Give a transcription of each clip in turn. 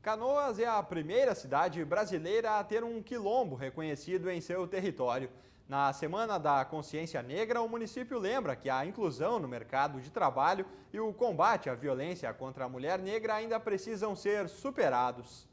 Canoas é a primeira cidade brasileira a ter um quilombo reconhecido em seu território. Na Semana da Consciência Negra, o município lembra que a inclusão no mercado de trabalho e o combate à violência contra a mulher negra ainda precisam ser superados.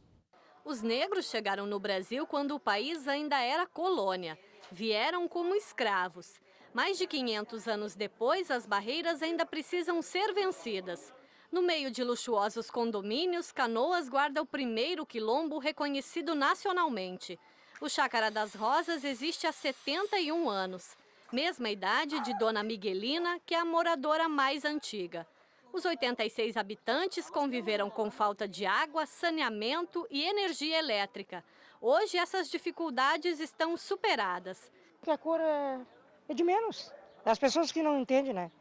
Os negros chegaram no Brasil quando o país ainda era colônia. Vieram como escravos. Mais de 500 anos depois, as barreiras ainda precisam ser vencidas. No meio de luxuosos condomínios, Canoas guarda o primeiro quilombo reconhecido nacionalmente. O Chácara das Rosas existe há 71 anos. Mesma idade de Dona Miguelina, que é a moradora mais antiga. Os 86 habitantes conviveram com falta de água, saneamento e energia elétrica. Hoje, essas dificuldades estão superadas. A cor é de menos. As pessoas que não entendem, né?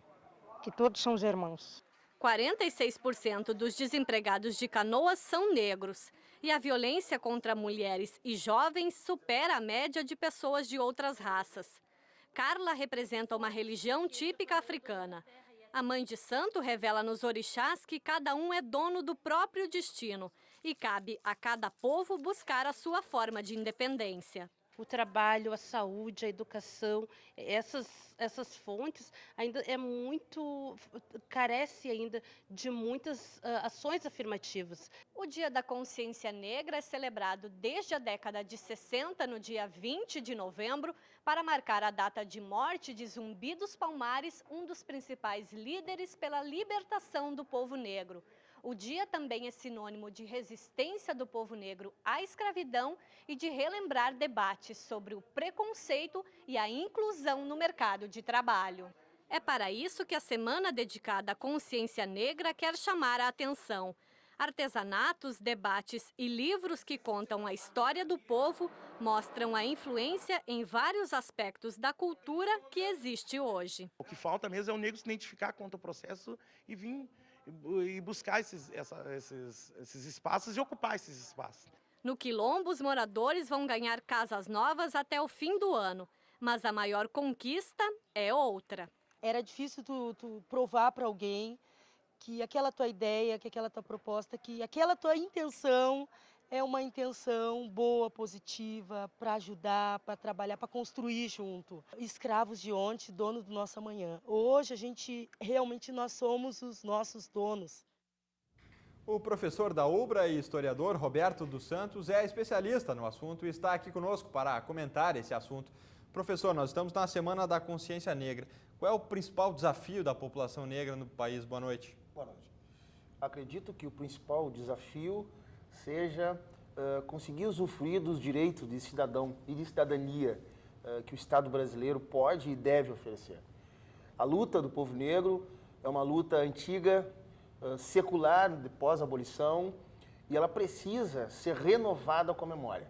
Que todos são os irmãos. 46% dos desempregados de Canoas são negros. E a violência contra mulheres e jovens supera a média de pessoas de outras raças. Carla representa uma religião típica africana. A mãe de santo revela nos orixás que cada um é dono do próprio destino e cabe a cada povo buscar a sua forma de independência. O trabalho, a saúde, a educação, essas fontes ainda carece ainda de muitas ações afirmativas. O Dia da Consciência Negra é celebrado desde a década de 60, no dia 20 de novembro, para marcar a data de morte de Zumbi dos Palmares, um dos principais líderes pela libertação do povo negro. O dia também é sinônimo de resistência do povo negro à escravidão e de relembrar debates sobre o preconceito e a inclusão no mercado de trabalho. É para isso que a semana dedicada à consciência negra quer chamar a atenção. Artesanatos, debates e livros que contam a história do povo mostram a influência em vários aspectos da cultura que existe hoje. O que falta mesmo é o negro se identificar contra o processo e vir e buscar esses espaços e ocupar esses espaços. No quilombo, os moradores vão ganhar casas novas até o fim do ano, mas a maior conquista é outra. Era difícil tu provar para alguém que aquela tua ideia, que aquela tua proposta, que aquela tua intenção é uma intenção boa, positiva, para ajudar, para trabalhar, para construir junto. Escravos de ontem, donos do nosso amanhã. Hoje, nós somos os nossos donos. O professor da UBRA e historiador Roberto dos Santos é especialista no assunto e está aqui conosco para comentar esse assunto. Professor, nós estamos na Semana da Consciência Negra. Qual é o principal desafio da população negra no país? Boa noite. Boa noite. Acredito que o principal desafio seja conseguir usufruir dos direitos de cidadão e de cidadania que o Estado brasileiro pode e deve oferecer. A luta do povo negro é uma luta antiga, secular, de pós-abolição, e ela precisa ser renovada com a memória.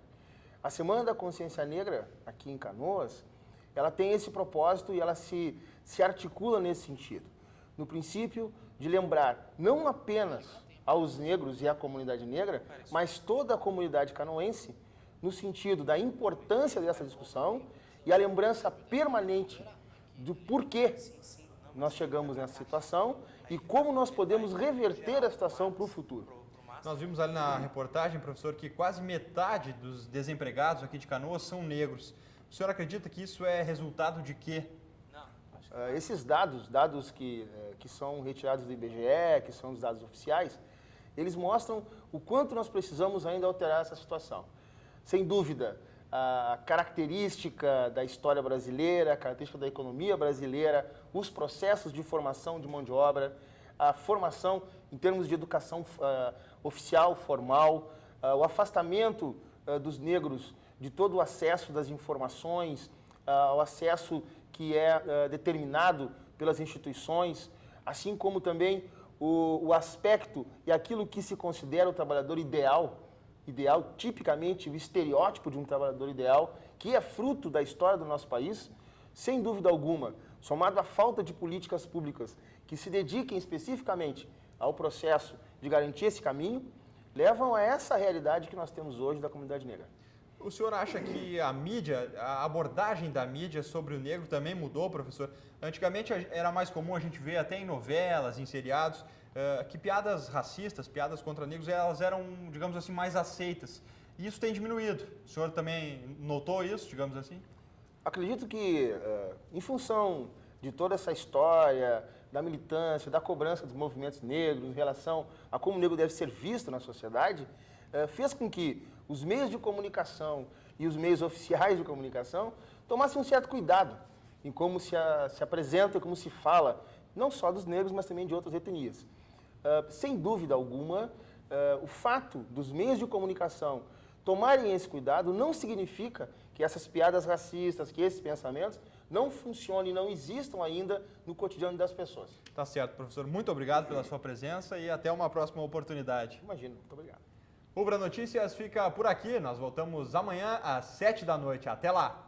A Semana da Consciência Negra, aqui em Canoas, ela tem esse propósito e ela se articula nesse sentido. No princípio de lembrar não apenas aos negros e à comunidade negra, mas toda a comunidade canoense, no sentido da importância dessa discussão e a lembrança permanente do porquê nós chegamos nessa situação e como nós podemos reverter a situação para o futuro. Nós vimos ali na reportagem, professor, que quase metade dos desempregados aqui de Canoas são negros. O senhor acredita que isso é resultado de quê? Esses dados que são retirados do IBGE, que são os dados oficiais, eles mostram o quanto nós precisamos ainda alterar essa situação. Sem dúvida, a característica da história brasileira, a característica da economia brasileira, os processos de formação de mão de obra, a formação em termos de educação oficial, formal, o afastamento dos negros de todo o acesso das informações, o acesso que é determinado pelas instituições, assim como também o aspecto e aquilo que se considera o trabalhador ideal, tipicamente o estereótipo de um trabalhador ideal, que é fruto da história do nosso país, sem dúvida alguma, somado à falta de políticas públicas que se dediquem especificamente ao processo de garantir esse caminho, levam a essa realidade que nós temos hoje da comunidade negra. O senhor acha que a mídia, a abordagem da mídia sobre o negro também mudou, professor? Antigamente era mais comum a gente ver até em novelas, em seriados, que piadas racistas, piadas contra negros, elas eram, digamos assim, mais aceitas. E isso tem diminuído. O senhor também notou isso, digamos assim? Acredito que, em função de toda essa história, da militância, da cobrança dos movimentos negros em relação a como o negro deve ser visto na sociedade, fez com que os meios de comunicação e os meios oficiais de comunicação tomassem um certo cuidado em como se apresenta e como se fala, não só dos negros, mas também de outras etnias. Sem dúvida alguma, o fato dos meios de comunicação tomarem esse cuidado não significa que essas piadas racistas, que esses pensamentos não funcionem, não existam ainda no cotidiano das pessoas. Tá certo, professor. Muito obrigado pela sua presença e até uma próxima oportunidade. Imagino. Muito obrigado. O Ubra Notícias fica por aqui. Nós voltamos amanhã às 7 da noite. Até lá!